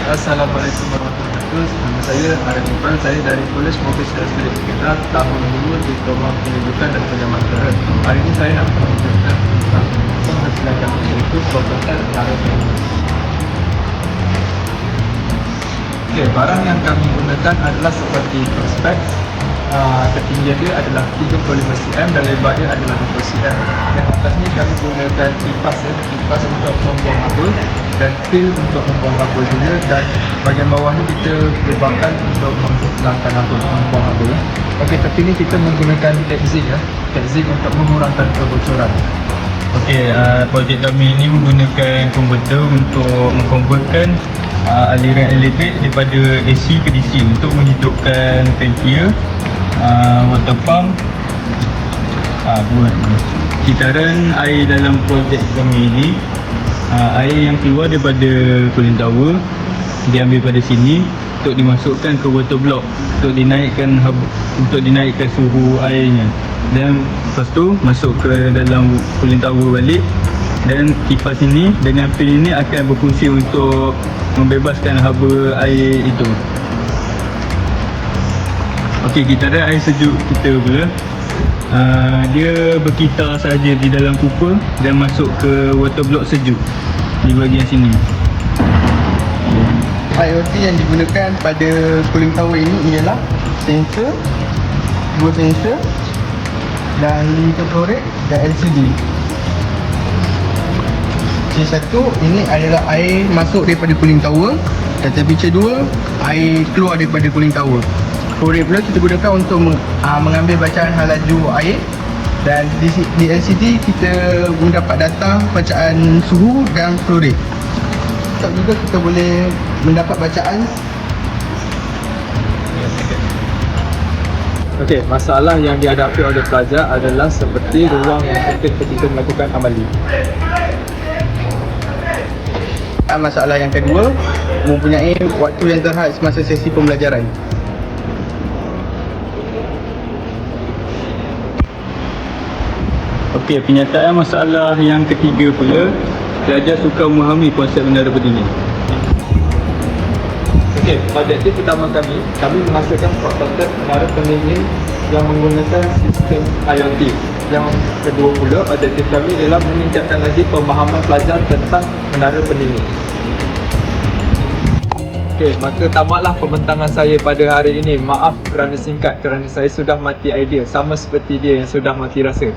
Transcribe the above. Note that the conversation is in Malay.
Assalamualaikum warahmatullahi wabarakatuh. Nama saya Arif Iqbal. Saya dari Kolej Mobil Sekolah Kedah tahun 2 Diploma Pendidikan dan Pengajaran. Hari ini saya nak menunjukkan tentang penghasilan kami, iaitu pembelian daratan. Barang yang kami gunakan adalah seperti prospek. Ketinggian dia adalah 35 cm dan lebar dia adalah 20 cm. Yang atas ni kami gunakan kipas untuk membuang kabel dan pil untuk membuang kabel juga, dan bahagian bawah ni kita lebarkan untuk menghilangkan kabel, membuang kabel. Okey, tapi ni kita menggunakan Texzig Texzig untuk mengurangkan kebocoran. Projek kami ini menggunakan konverter untuk mengkonvertkan aliran elektrik daripada AC ke DC untuk menghidupkan tanki, water pump, buat kitaran air dalam projek kami ini. Air yang keluar daripada cooling tower diambil pada sini untuk dimasukkan ke water block untuk dinaikkan suhu airnya, dan lepas tu masuk ke dalam cooling tower balik, dan kipas ini dengan pil ini akan berfungsi untuk membebaskan haba air itu. Okey, kitaran air sejuk kita pula, dia berkitar saja di dalam cooper dan masuk ke water block sejuk di bahagian sini. IoT yang digunakan pada cooling tower ini ialah sensor, 2 sensor dan limiter flow rate dan LCD. C1 ini adalah air masuk daripada cooling tower, dan temperature 2 air keluar daripada cooling tower. Flow rate pula kita gunakan untuk mengambil bacaan hal laju air, dan di LCD kita mendapat data bacaan suhu dan flow rate. Juga kita boleh mendapat bacaan. Okey, masalah yang dihadapi oleh pelajar adalah seperti ruang yang sempit ketika melakukan amali. Masalah yang kedua, mempunyai waktu yang terhad semasa sesi pembelajaran. Okey, penyataan masalah yang ketiga pula, pelajar suka memahami konsep menara berdiri. Okey, pada aktiviti pertama kami menghasilkan prototipe menara pendingin yang menggunakan sistem IoT. Yang kedua pula, objektif kami ialah meningkatkan lagi pemahaman pelajar tentang menara pendingin. Okey, maka tamatlah pembentangan saya pada hari ini. Maaf kerana singkat, kerana saya sudah mati idea, sama seperti dia yang sudah mati rasa.